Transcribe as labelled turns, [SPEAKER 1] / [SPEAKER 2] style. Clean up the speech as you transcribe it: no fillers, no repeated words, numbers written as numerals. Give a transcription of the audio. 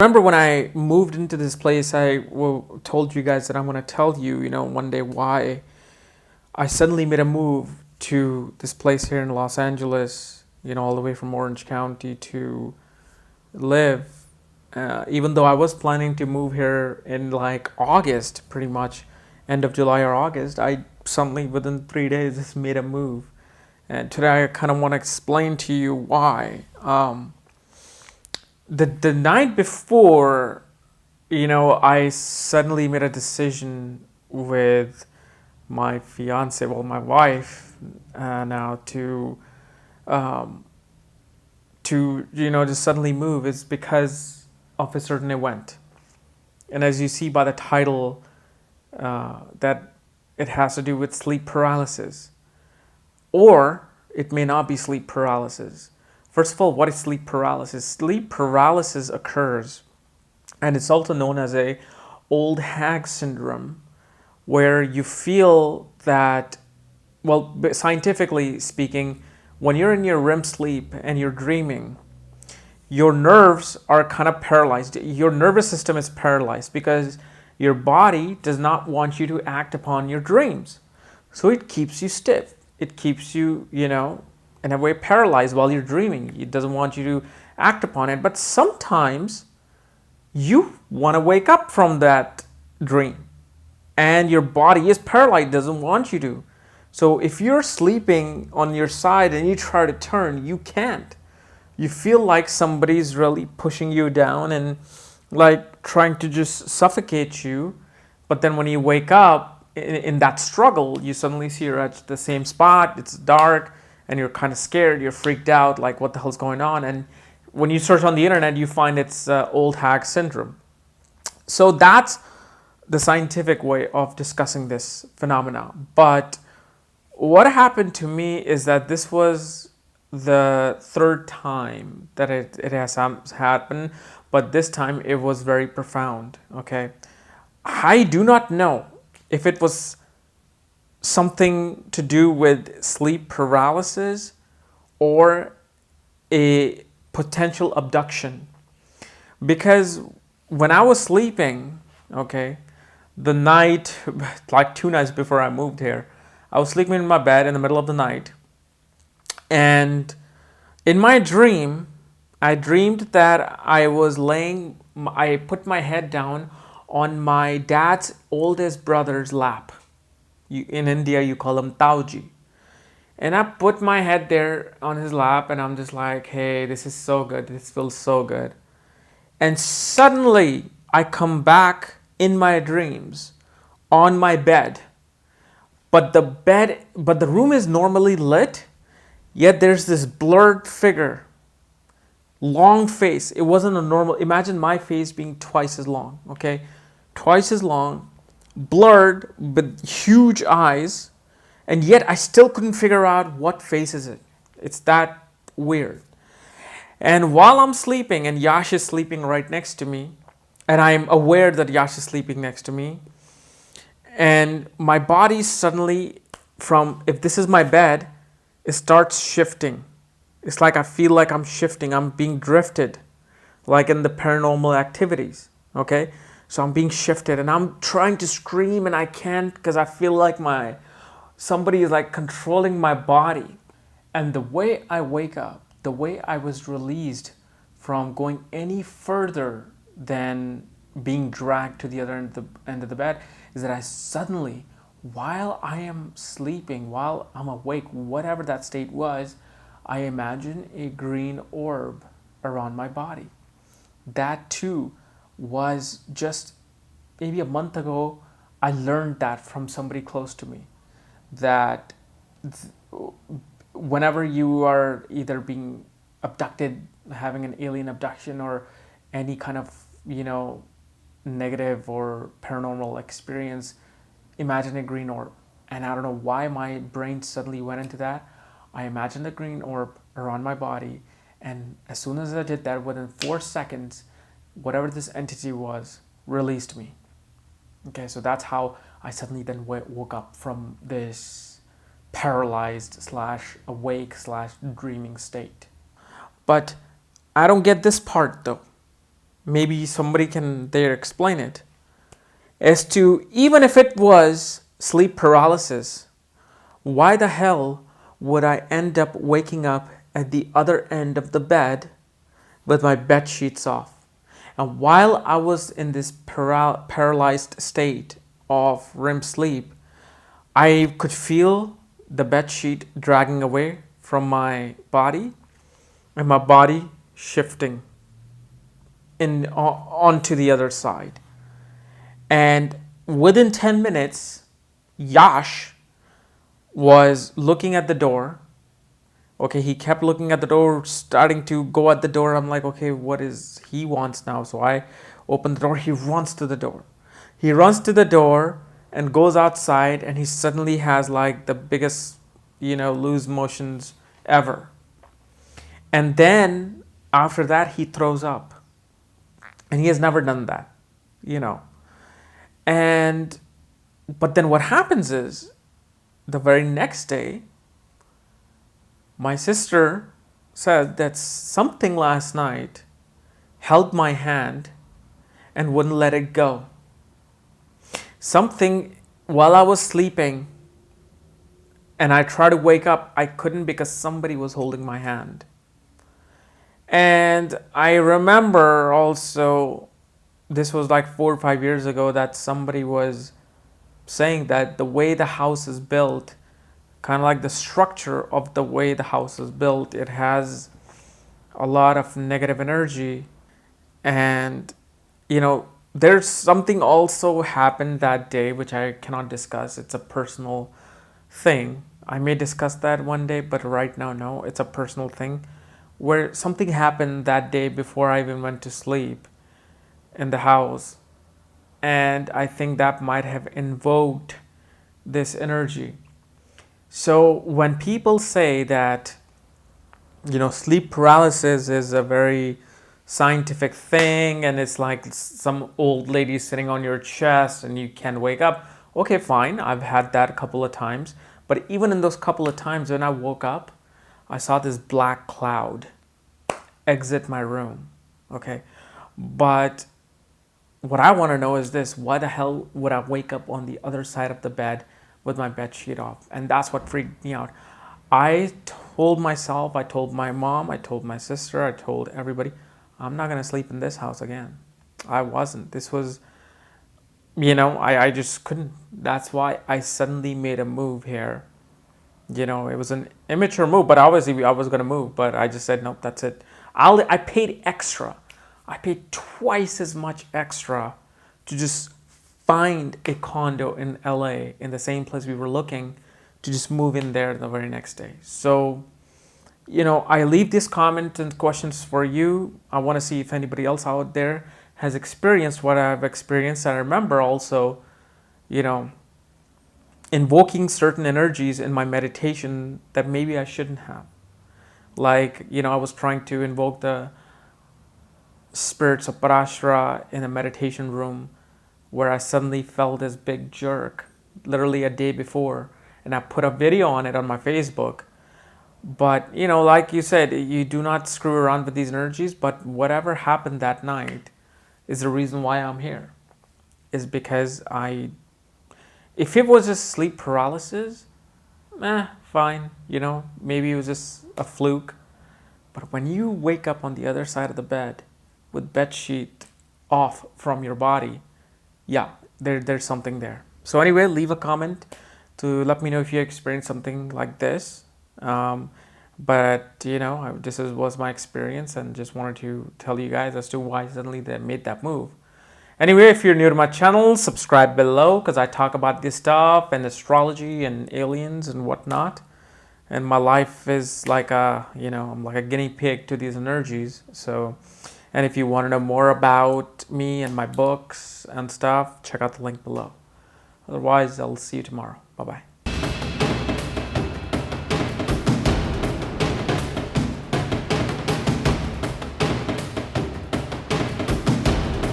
[SPEAKER 1] Remember when I moved into this place, told you guys that I'm going to tell you, one day why I suddenly made a move to this place here in Los Angeles, all the way from Orange County to live. Even though I was planning to move here in like August, pretty much end of July or August, I suddenly within 3 days just made a move. And today I kind of want to explain to you why. The night before, I suddenly made a decision with my fiance, well, my wife, now um, to just suddenly move is because of a certain event. And as you see by the title, that it has to do with sleep paralysis, or it may not be sleep paralysis. First of all, what is sleep paralysis? Sleep paralysis occurs, and it's also known as a old hag syndrome, where you feel that, well, scientifically speaking, when you're in your REM sleep and you're dreaming, your nerves are kind of paralyzed. Your nervous system is paralyzed because your body does not want you to act upon your dreams. So it keeps you stiff. It keeps you, in a way paralyzed while you're dreaming. It doesn't want you to act upon it. But sometimes you want to wake up from that dream and your body is paralyzed, doesn't want you to. So if you're sleeping on your side and you try to turn, you can't. You feel like somebody's really pushing you down and like trying to just suffocate you. But then when you wake up in that struggle, you suddenly see you're at the same spot, it's dark, and you're kind of scared, you're freaked out, like what the hell's going on? And when you search on the internet, you find it's old hag syndrome. So that's the scientific way of discussing this phenomena. But what happened to me is that this was the third time that it has happened, but this time it was very profound. Okay, I do not know if it was something to do with sleep paralysis or a potential abduction, because when I was sleeping, okay, the night, like 2 nights before I moved here, I was sleeping in my bed in the middle of the night, and in my dream, I dreamed that I put my head down on my dad's oldest brother's lap. In India, you call him Tauji. And I put my head there on his lap, and I'm just like, hey, this is so good. This feels so good. And suddenly, I come back in my dreams on my bed. But the room is normally lit, yet there's this blurred figure, long face. It wasn't a normal, imagine my face being twice as long, okay? Twice as long, blurred with huge eyes, and yet I still couldn't figure out what face is it. It's that weird. And while I'm sleeping and Yash is sleeping right next to me, and I'm aware that Yash is sleeping next to me, and my body suddenly, from, if this is my bed, it starts shifting. It's like I feel like I'm shifting, I'm being drifted, like in the paranormal activities, okay? So I'm being shifted and I'm trying to scream and I can't because I feel like somebody is like controlling my body. And the way I wake up, the way I was released from going any further than being dragged to the other end of the bed, is that I suddenly, while I am sleeping, while I'm awake, whatever that state was, I imagine a green orb around my body. That too was just maybe a month ago. I learned that from somebody close to me, that whenever you are either being abducted, having an alien abduction, or any kind of, negative or paranormal experience, imagine a green orb. And I don't know why my brain suddenly went into that. I imagined a green orb around my body, and as soon as I did that, within 4 seconds, whatever this entity was released me. Okay, so that's how I suddenly then woke up from this paralyzed slash awake slash dreaming state. But I don't get this part though. maybe somebody can there explain it, as to even if it was sleep paralysis, why the hell would I end up waking up at the other end of the bed with my bed sheets off? And while I was in this paralyzed state of REM sleep, I could feel the bed sheet dragging away from my body and my body shifting in onto the other side. And within 10 minutes, Yash was looking at the door. Okay, he kept looking at the door, starting to go at the door. I'm like, okay, what is he wants now? So I open the door. He runs to the door. He runs to the door and goes outside, and he suddenly has like the biggest, loose motions ever. And then after that, he throws up. And he has never done that. And but then what happens is the very next day, my sister said that something last night held my hand and wouldn't let it go. Something while I was sleeping, and I tried to wake up, I couldn't because somebody was holding my hand. And I remember also, this was like 4 or 5 years ago, that somebody was saying that the way the house is built, kind of like the structure of the way the house is built, it has a lot of negative energy. And there's something also happened that day which I cannot discuss. It's a personal thing. I may discuss that one day, but right now, no, it's a personal thing where something happened that day before I even went to sleep in the house. And I think that might have invoked this energy. So when people say that, sleep paralysis is a very scientific thing and it's like some old lady sitting on your chest and you can't wake up, okay, fine, I've had that a couple of times. But even in those couple of times when I woke up, I saw this black cloud exit my room. Okay. But what I want to know is this: why the hell would I wake up on the other side of the bed with my bed sheet off? And that's what freaked me out. I told myself, I told my mom, I told my sister, I told everybody, I'm not going to sleep in this house again. I wasn't. This was, I just couldn't. That's why I suddenly made a move here. It was an immature move, but obviously I was going to move, but I just said, nope, that's it. I paid extra. I paid twice as much extra to just find a condo in LA in the same place we were looking, to just move in there the very next day. So, I leave this comment and questions for you. I want to see if anybody else out there has experienced what I've experienced. I remember also, invoking certain energies in my meditation that maybe I shouldn't have. Like, I was trying to invoke the spirits of Parashara in a meditation room where I suddenly felt this big jerk literally a day before, and I put a video on it on my Facebook. But, like you said, you do not screw around with these energies, but whatever happened that night is the reason why I'm here. Is because if it was just sleep paralysis, fine, maybe it was just a fluke. But when you wake up on the other side of the bed with bed sheet off from your body, yeah, there's something there. So anyway, leave a comment to let me know if you experienced something like this. But this was my experience, and just wanted to tell you guys as to why suddenly they made that move. Anyway, if you're new to my channel, subscribe below, because I talk about this stuff and astrology and aliens and whatnot. And my life is like I'm like a guinea pig to these energies. So, and if you want to know more about me and my books and stuff, check out the link below. Otherwise, I'll see you tomorrow. Bye-bye.